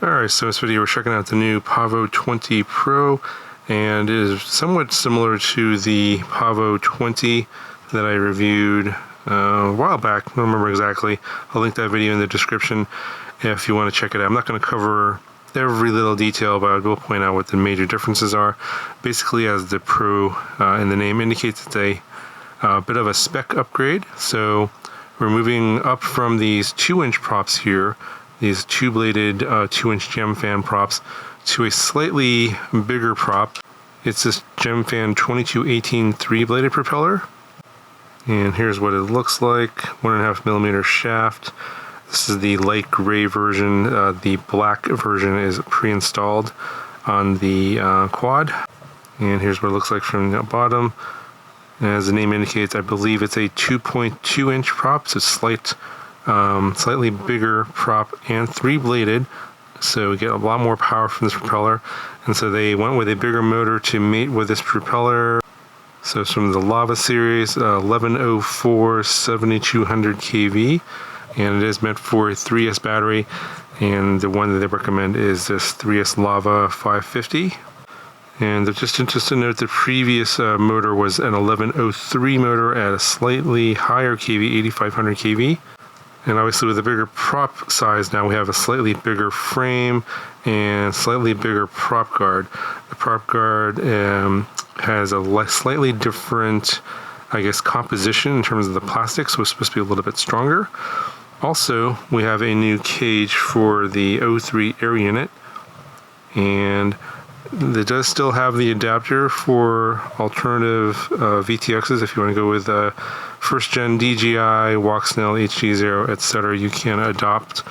Alright, so in this video we're checking out the new PAVO20 Pro, and it is somewhat similar to the PAVO20 that I reviewed a while back. I don't remember exactly. I'll link that video in the description if you want to check it out. I'm not going to cover every little detail, but I will point out what the major differences are. Basically, as the Pro in the name indicates, it's a bit of a spec upgrade. So we're moving up from these 2-inch props here, these two-bladed 2-inch gem fan props, to a slightly bigger prop. It's this gem fan 2218 3-bladed propeller, and here's what it looks like. 1.5mm shaft. This is the light gray version. The black version is pre-installed on the quad, and here's what it looks like from the bottom. As the name indicates, I believe it's a 2.2-inch prop, so slightly bigger prop and 3-bladed, so we get a lot more power from this propeller. And so they went with a bigger motor to mate with this propeller. So it's from the Lava series, 1104 7200 kV, and it is meant for a 3S battery, and the one that they recommend is this 3S Lava 550. And just to note, the previous motor was an 1103 motor at a slightly higher kV, 8500 kV. And obviously with a bigger prop size now, we have a slightly bigger frame and slightly bigger prop guard. The prop guard has a slightly different, I guess, composition in terms of the plastic, so it's supposed to be a little bit stronger. Also, we have a new cage for the O3 air unit, and it does still have the adapter for alternative VTXs. If you want to go with first gen DJI, Walksnail, HD0, etc., you can adopt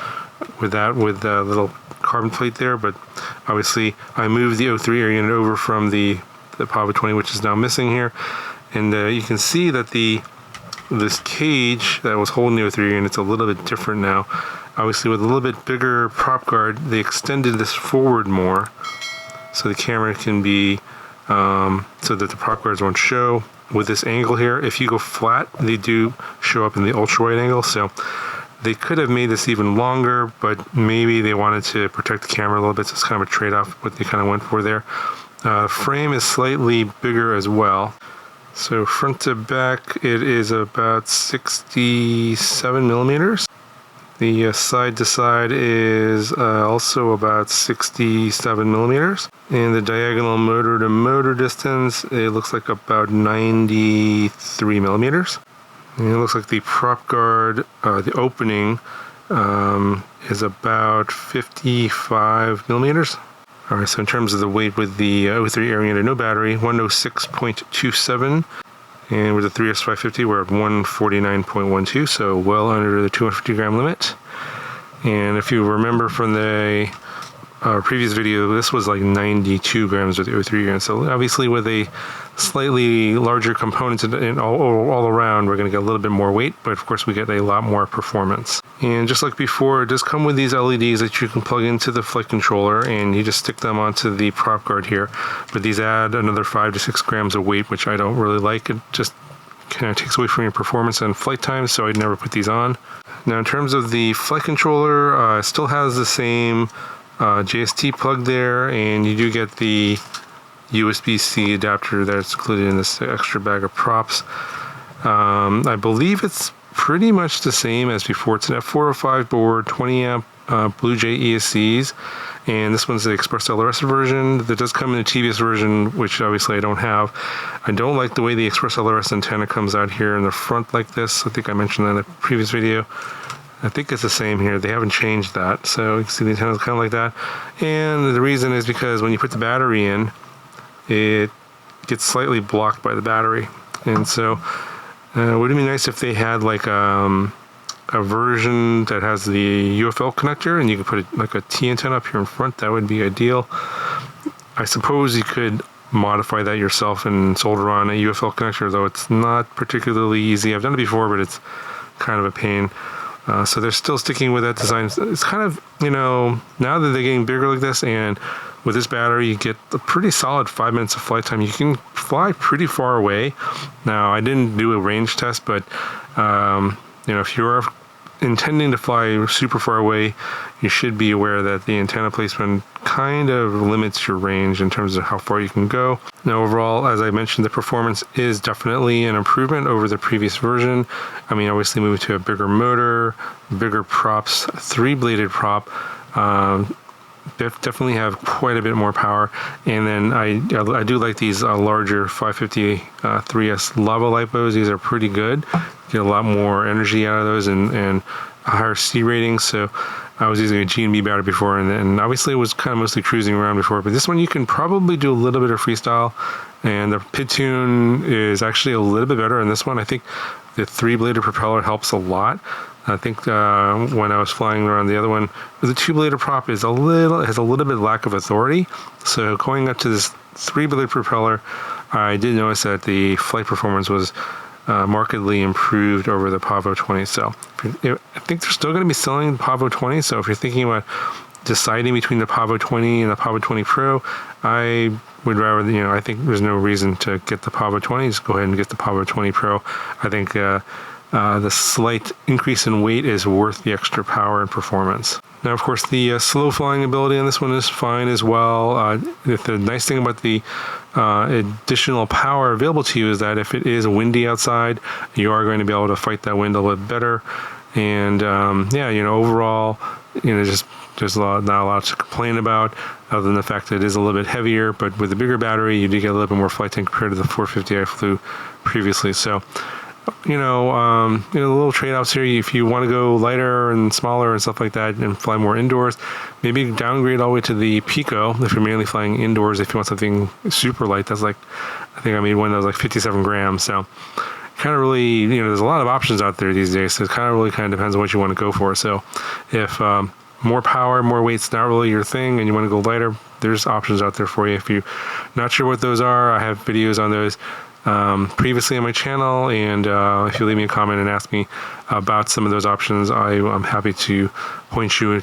with that, with the little carbon plate there. But obviously, I moved the O3 air unit over from the PAVO20, which is now missing here, and you can see that this cage that was holding the O3 air unit's a little bit different now. Obviously, with a little bit bigger prop guard, they extended this forward more, so the camera can be, so that the prop guards won't show. With this angle here, if you go flat, they do show up in the ultra wide angle, so they could have made this even longer, but maybe they wanted to protect the camera a little bit, so it's kind of a trade-off what they kind of went for there. Frame is slightly bigger as well. So front to back, it is about 67 millimeters. The side to side is also about 67 millimeters. And the diagonal motor to motor distance, it looks like about 93 millimeters. And it looks like the prop guard, the opening, is about 55 millimeters. Alright, so in terms of the weight with the O3 air unit, no battery, 106.27. And with the 3S 550, we're at 149.12, so well under the 250 gram limit. And if you remember from the previous video, this was like 92 grams with the O3 unit. So obviously with a slightly larger components and all around, we're going to get a little bit more weight, but of course we get a lot more performance. And just like before, it does come with these LEDs that you can plug into the flight controller, and you just stick them onto the prop guard here. But these add another 5 to 6 grams of weight, which I don't really like. It just kind of takes away from your performance and flight time, so I'd never put these on. Now in terms of the flight controller, it still has the same JST plug there, and you do get the USB-C adapter that's included in this extra bag of props. I believe it's pretty much the same as before. It's an F405 board, 20 amp Blue Jay ESCs, and this one's the Express LRS version. That does come in a TVS version, which obviously I don't have. I don't like the way the Express LRS antenna comes out here in the front like this. I think I mentioned that in the previous video. I think it's the same here. They haven't changed that. So you can see the antenna is kind of like that. And the reason is because when you put the battery in, it gets slightly blocked by the battery. And so would it be nice if they had like a version that has the UFL connector, and you could put like a T antenna up here in front? That would be ideal. I suppose you could modify that yourself and solder on a UFL connector, though it's not particularly easy. I've done it before, but it's kind of a pain. So they're still sticking with that design. It's kind of, you know, now that they're getting bigger like this, and with this battery, you get a pretty solid 5 minutes of flight time. You can fly pretty far away. Now, I didn't do a range test, but, you know, if you're intending to fly super far away, you should be aware that the antenna placement kind of limits your range in terms of how far you can go. Now overall, as I mentioned, the performance is definitely an improvement over the previous version. I mean, obviously moving to a bigger motor, bigger props, 3-bladed prop, definitely have quite a bit more power. And then I do like these larger 550 3S lava lipos. These are pretty good. Get a lot more energy out of those and a higher C rating. So I was using a G&B battery before, and obviously it was kind of mostly cruising around before, but this one you can probably do a little bit of freestyle, and the pid tune is actually a little bit better in this one. I think the 3-bladed propeller helps a lot. I think when I was flying around the other one, the 2-bladed prop has a little bit lack of authority. So going up to this 3-bladed propeller, I did notice that the flight performance was markedly improved over the PAVO20. So I think they're still going to be selling the PAVO20. So if you're thinking about deciding between the PAVO20 and the PAVO20 Pro, I would rather, I think there's no reason to get the PAVO20. Just go ahead and get the PAVO20 Pro. I think the slight increase in weight is worth the extra power and performance. Now, of course, the slow flying ability on this one is fine as well. The nice thing about the additional power available to you is that if it is windy outside, you are going to be able to fight that wind a little bit better. And overall, there's not a lot to complain about, other than the fact that it is a little bit heavier. But with a bigger battery, you do get a little bit more flight time compared to the 450 I flew previously. So, little trade-offs here. If you want to go lighter and smaller and stuff like that and fly more indoors, maybe downgrade all the way to the Pico if you're mainly flying indoors. If you want something super light, that's like, I think I made one that was like 57 grams. So kind of really, there's a lot of options out there these days. So it kind of depends on what you want to go for. So if more power, more weight's not really your thing and you want to go lighter, there's options out there for you. If you're not sure what those are, I have videos on those previously on my channel, and if you leave me a comment and ask me about some of those options, I'm happy to point you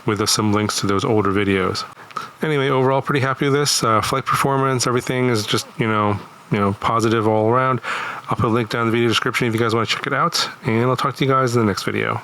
with some links to those older videos. Anyway, overall pretty happy with this. Flight performance, everything is just positive all around. I'll put a link down in the video description if you guys want to check it out, and I'll talk to you guys in the next video.